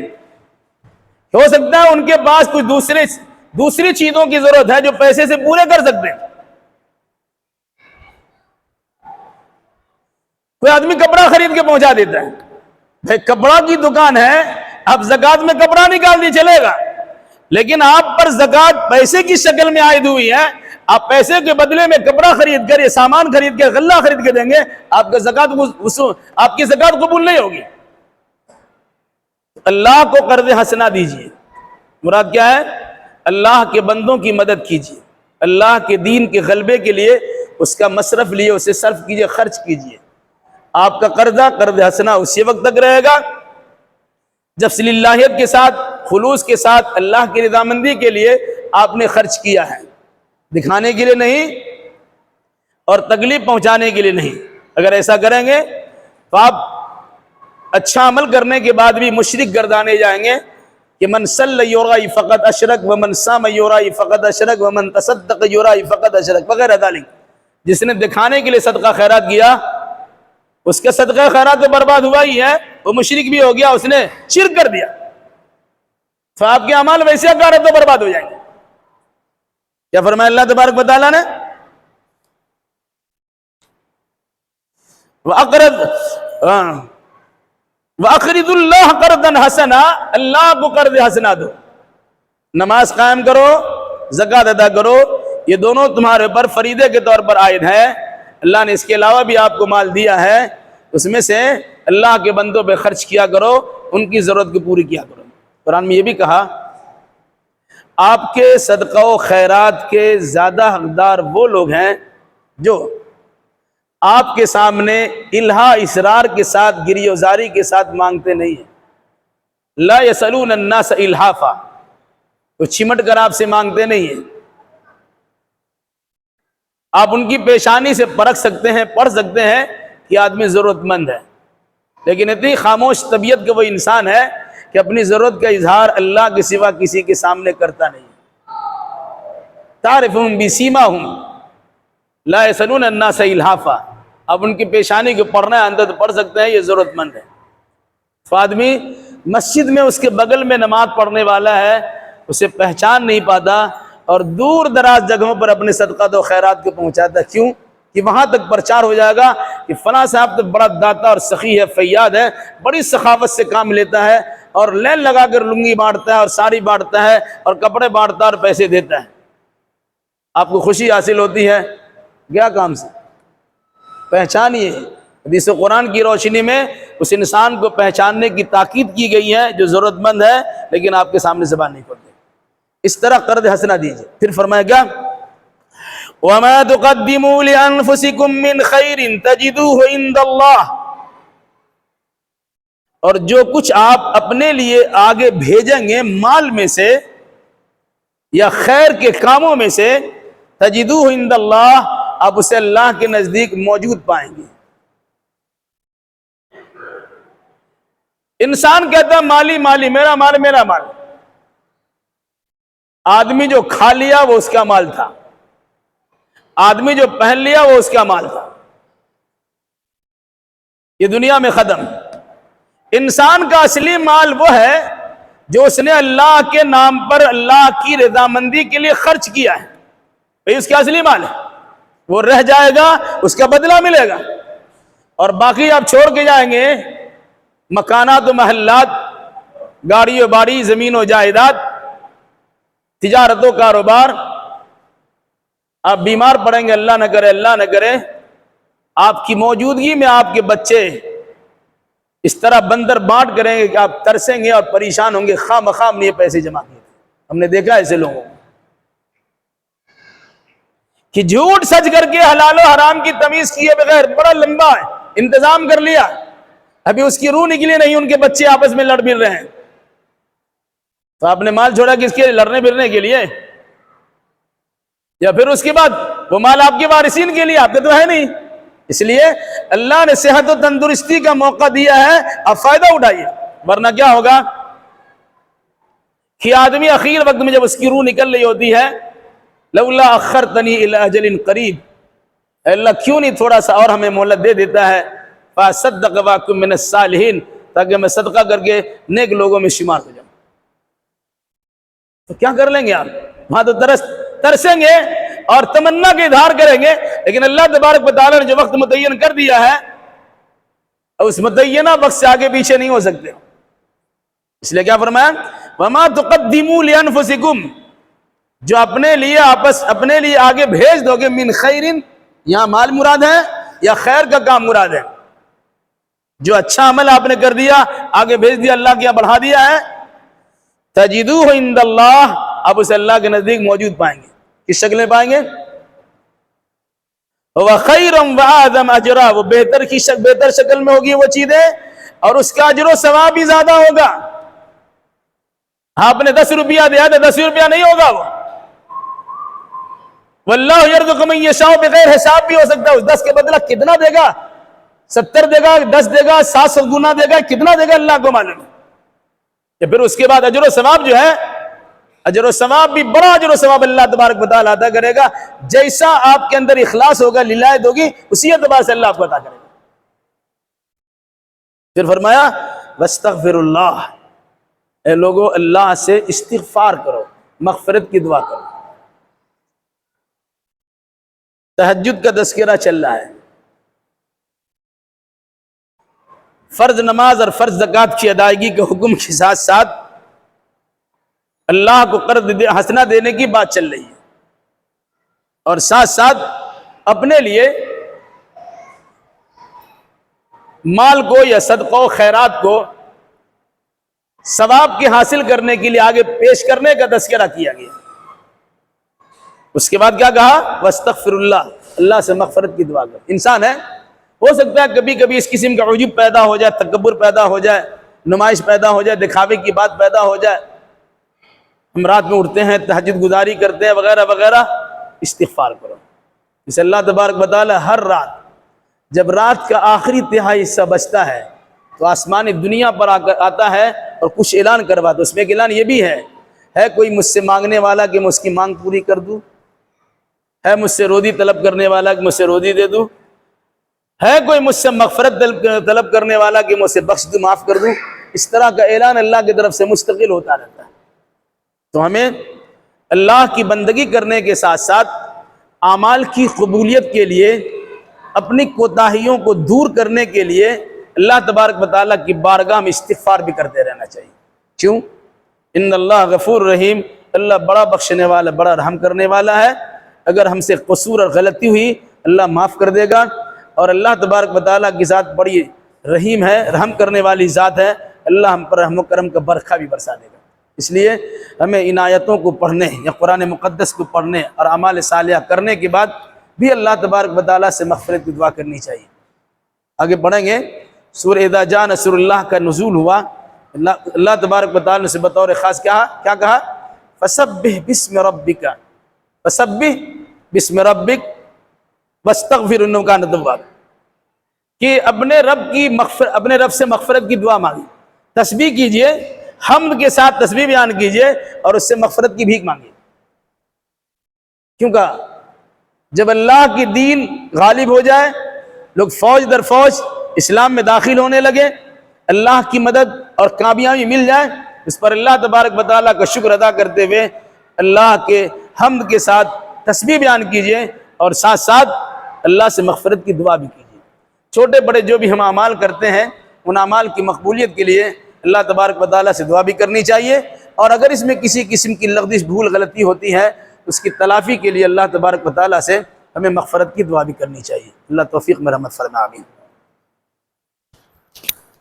ہو سکتا ہے ان کے پاس کچھ دوسری چیزوں کی ضرورت ہے جو پیسے سے پورے کر سکتے ہیں۔ کوئی آدمی کپڑا خرید کے پہنچا دیتا ہے، بھائی کپڑا کی دکان ہے، اب زکوٰۃ میں کپڑا نکال دی چلے گا، لیکن آپ پر زکوٰۃ پیسے کی شکل میں عائد ہوئی ہے، آپ پیسے کے بدلے میں کپڑا خرید کر، یہ سامان خرید کے، غلہ خرید کے دیں گے، آپ کا آپ کی زکوٰۃ قبول نہیں ہوگی۔ اللہ کو قرض حسنہ دیجیے، مراد کیا ہے؟ اللہ کے بندوں کی مدد کیجیے، اللہ کے دین کے غلبے کے لیے اس کا مصرف لیے، اسے صرف کیجیے، خرچ کیجیے۔ آپ کا قرضہ قرض حسنہ اسی وقت تک رہے گا جب للہیت کے ساتھ، خلوص کے ساتھ، اللہ کی رضامندی کے لیے آپ نے خرچ کیا ہے، دکھانے کے لیے نہیں اور تکلیف پہنچانے کے لیے نہیں۔ اگر ایسا کریں گے تو آپ اچھا عمل کرنے کے بعد بھی مشرک گردانے جائیں گے کہ من صلی یرائی فقط اشرک ومن صام یرائی فقط اشرک ومن تصدق یرائی فقط اشرک وغیرہ ذالک۔ جس نے دکھانے کے لیے صدقہ خیرات کیا، اس کا صدقہ خیرات تو برباد ہوا ہی ہے، وہ مشرک بھی ہو گیا، اس نے شرک کر دیا، تو آپ کے اعمال ویسے اکار تو برباد ہو جائیں گے۔ کیا فرمایا اللہ تبارک و تعالیٰ نے؟ وَأَقْرِضُ اللَّهَ قَرْضًا حَسَنًا، اللہ کو قرض حسنہ دو، نماز قائم کرو، زکوٰۃ ادا کرو، یہ دونوں تمہارے پر فریضے کے طور پر عائد ہے۔ اللہ نے اس کے علاوہ بھی آپ کو مال دیا ہے، اس میں سے اللہ کے بندوں پہ خرچ کیا کرو، ان کی ضرورت کو پوری کیا کرو۔ قرآن میں یہ بھی کہا، آپ کے صدقہ و خیرات کے زیادہ حقدار وہ لوگ ہیں جو آپ کے سامنے الہا اسرار کے ساتھ، گریہ وزاری کے ساتھ مانگتے نہیں ہیں۔ لا یسألون الناس الحافا، تو چمٹ کر آپ سے مانگتے نہیں ہیں۔ آپ ان کی پیشانی سے پرکھ سکتے ہیں، پڑھ سکتے ہیں کہ آدمی ضرورت مند ہے، لیکن اتنی خاموش طبیعت کا وہ انسان ہے کہ اپنی ضرورت کا اظہار اللہ کے سوا کسی کے سامنے کرتا نہیں۔ تعرفهم بسیماہم لا یسألون الناس الحافا، اب ان کی پیشانی کو پڑھنا ہے اندر تو پڑھ سکتے ہیں، یہ ضرورت مند ہے۔ تو آدمی مسجد میں اس کے بغل میں نماز پڑھنے والا ہے، اسے پہچان نہیں پاتا اور دور دراز جگہوں پر اپنے صدقات و خیرات کو پہنچاتا ہے۔ کیوں؟ کہ وہاں تک پرچار ہو جائے گا کہ فلاں صاحب تو بڑا داتا اور سخی ہے، فیاد ہے، بڑی سخاوت سے کام لیتا ہے اور لین لگا کر لنگی بانٹتا ہے اور ساری بانٹتا ہے اور کپڑے بانٹتا ہے اور پیسے دیتا ہے۔ آپ کو خوشی حاصل ہوتی ہے کیا کام سے؟ پہچانیے۔ حدیث و قرآن کی روشنی میں اس انسان کو پہچاننے کی تاکید کی گئی ہے جو ضرورت مند ہے لیکن آپ کے سامنے زبان نہیں کھولتے۔ اس طرح قرض حسنہ دیجیے۔ پھر فرمایا کیا؟ وَمَا تُقَدِّمُوا لِأَنفُسِكُم مِّن خَيْرٍ تَجِدُوهُ عِندَ اللَّهِ، اور جو کچھ آپ اپنے لیے آگے بھیجیں گے مال میں سے یا خیر کے کاموں میں سے، تَجِدُوهُ عِندَ اللَّهِ، آپ اسے اللہ کے نزدیک موجود پائیں گے۔ انسان کہتا ہے مالی مالی، میرا مال میرا مال۔ آدمی جو کھا لیا وہ اس کا مال تھا، آدمی جو پہن لیا وہ اس کا مال تھا، یہ دنیا میں ختم۔ انسان کا اصلی مال وہ ہے جو اس نے اللہ کے نام پر اللہ کی رضامندی کے لیے خرچ کیا ہے، یہ اس کا اصلی مال ہے۔ وہ رہ جائے گا، اس کا بدلہ ملے گا، اور باقی آپ چھوڑ کے جائیں گے مکانات و محلات، گاڑی و باری، زمین و جائیداد، تجارت و کاروبار، آپ بیمار پڑیں گے، اللہ نہ کرے آپ کی موجودگی میں آپ کے بچے اس طرح بندر بانٹ کریں گے کہ آپ ترسیں گے اور پریشان ہوں گے، خواہ مخواہ نے یہ پیسے جمع کیے۔ ہم نے دیکھا ایسے لوگوں کو کہ جھوٹ سچ کر کے حلال و حرام کی تمیز کیے بغیر بڑا لمبا انتظام کر لیا، ابھی اس کی روح نکلی نہیں، ان کے بچے آپس میں لڑ بھڑ رہے ہیں، تو آپ نے مال چھوڑا کس کے لیے؟ لڑنے بھڑنے کے لیے؟ یا پھر اس کے بعد وہ مال آپ کے وارثین کے لیے؟ آپ کے تو ہے نہیں۔ اس لیے اللہ نے صحت و تندرستی کا موقع دیا ہے، آپ فائدہ اٹھائیے، ورنہ کیا ہوگا کہ آدمی اخیر وقت میں جب اس کی روح نکل رہی ہوتی ہے، لولا اخرتنی الی اجل قریب، اے اللہ کیوں نہیں تھوڑا سا اور ہمیں مہلت دے دیتا ہے، فاصدق واکن من الصالحین، تاکہ میں صدقہ کر کے نیک لوگوں میں شمار ہو جاؤں۔ تو کیا کر لیں گے آپ؟ وہاں تو ترسیں گے اور تمنا کے اظہار کریں گے، لیکن اللہ تبارک و تعالیٰ نے جو وقت متعین کر دیا ہے اس متعینہ وقت سے آگے پیچھے نہیں ہو سکتے۔ اس لیے کیا فرمایا؟ وما تقدموا لانفسکم، جو اپنے لیے آگے بھیج دو گے، من خیرن، یہاں مال مراد ہے یا خیر کا کام مراد ہے؟ جو اچھا عمل آپ نے کر دیا، آگے بھیج دیا، اللہ کیا بڑھا دیا ہے، تجدوہ عند اللہ، آپ اسے اللہ کے نزدیک موجود پائیں گے۔ کس شکل میں پائیں گے؟ وَخَيْرًا وَأَعْظَمَ أَجْرًا، وہ بہتر شکل میں ہوگی وہ چیزیں، اور اس کا اجر و ثواب بھی زیادہ ہوگا۔ آپ نے 10 روپیہ دیا تو 10 روپیہ نہیں ہوگا وہ، واللہ یرزق من یشاء بغیر حساب بھی ہو سکتا ہے۔ اس 10 کے بدلہ کتنا دے گا؟ 70 دے گا، 10 دے گا، 700 گنا دے گا، کتنا دے گا اللہ کو معلوم ہے۔ یا پھر اس کے بعد اجر و ثواب جو ہے، اجر و ثواب بھی بڑا اجر و ثواب اللہ تبارک و تعالیٰ عطا کرے گا، جیسا آپ کے اندر اخلاص ہوگا، للہیت ہوگی، اسی اعتبار سے اللہ آپ کو عطا کرے گا۔ پھر فرمایا واستغفر اللہ، اے لوگو اللہ سے استغفار کرو، مغفرت کی دعا کرو۔ تہجد کا تذکرہ چل رہا ہے، فرض نماز اور فرض زکوٰۃ کی ادائیگی کے حکم کے ساتھ ساتھ اللہ کو قرض حسنہ دینے کی بات چل رہی ہے، اور ساتھ ساتھ اپنے لیے مال کو یا صدقہ و خیرات کو ثواب کے حاصل کرنے کے لیے آگے پیش کرنے کا تذکرہ کیا گیا۔ اس کے بعد کیا کہا؟ واستغفر اللہ، اللہ سے مغفرت کی دعا کر۔ انسان ہے، ہو سکتا ہے کبھی کبھی اس قسم کا عجب پیدا ہو جائے، تکبر پیدا ہو جائے، نمائش پیدا ہو جائے، دکھاوے کی بات پیدا ہو جائے، ہم رات میں اٹھتے ہیں، تہجد گزاری کرتے ہیں وغیرہ وغیرہ، استغفار کرو۔ جسے اللہ تبارک و تعالی ہر رات جب رات کا آخری تہائی حصہ بچتا ہے تو آسمانی دنیا پر آتا ہے اور کچھ اعلان کرواتا ہے۔ اس میں ایک اعلان یہ بھی ہے کوئی مجھ سے مانگنے والا کہ میں اس کی مانگ پوری کر دوں، ہے مجھ سے روزی طلب کرنے والا کہ مجھ سے روزی دے دوں، ہے کوئی مجھ سے مغفرت طلب کرنے والا کہ مجھ سے بخش دوں، معاف کر دوں۔ اس طرح کا اعلان اللہ کی طرف سے مستقل ہوتا رہتا ہے۔ تو ہمیں اللہ کی بندگی کرنے کے ساتھ ساتھ اعمال کی قبولیت کے لیے، اپنی کوتاہیوں کو دور کرنے کے لیے اللہ تبارک و تعالیٰ کی بارگاہ میں استغفار بھی کرتے رہنا چاہیے۔ کیوں؟ ان اللہ غفور رحیم، اللہ بڑا بخشنے والا، بڑا رحم کرنے والا ہے۔ اگر ہم سے قصور اور غلطی ہوئی اللہ معاف کر دے گا، اور اللہ تبارک و تعالیٰ کی ذات بڑی رحیم ہے، رحم کرنے والی ذات ہے، اللہ ہم پر رحم و کرم کا برکھا بھی برسا دے گا۔ اس لیے ہمیں ان آیتوں کو پڑھنے یا قرآن مقدس کو پڑھنے اور اعمال صالحہ کرنے کے بعد بھی اللہ تبارک و تعالیٰ سے مغفرت کی دعا کرنی چاہیے۔ آگے پڑھیں گے، سورہ اذا جاء نصر اللہ کا نزول ہوا، اللہ تبارک و تعالیٰ نے بطور خاص کیا کہا؟ فسبح بسم ربک، فسبح بسم ربک واستغفر انہ کان توابا، کہ اپنے رب سے مغفرت کی دعا مانگی، تسبیح کیجئے، حمد کے ساتھ تسبیح بیان کیجئے اور اس سے مغفرت کی بھیک مانگیے۔ کیوں کہا؟ جب اللہ کی دین غالب ہو جائے، لوگ فوج در فوج اسلام میں داخل ہونے لگے، اللہ کی مدد اور کامیابی مل جائے، اس پر اللہ تبارک و تعالیٰ کا شکر ادا کرتے ہوئے اللہ کے حمد کے ساتھ تسبیح بیان کیجئے اور ساتھ ساتھ اللہ سے مغفرت کی دعا بھی کیجئے۔ چھوٹے بڑے جو بھی ہم اعمال کرتے ہیں، ان اعمال کی مقبولیت کے لیے اللہ تبارک و تعالیٰ سے دعا بھی کرنی چاہیے، اور اگر اس میں کسی قسم کی لغزش بھول غلطی ہوتی ہے اس کی تلافی کے لیے اللہ تبارک و تعالیٰ سے ہمیں مغفرت کی دعا بھی کرنی چاہیے۔ اللہ توفیق مرحمت فرما، آمین۔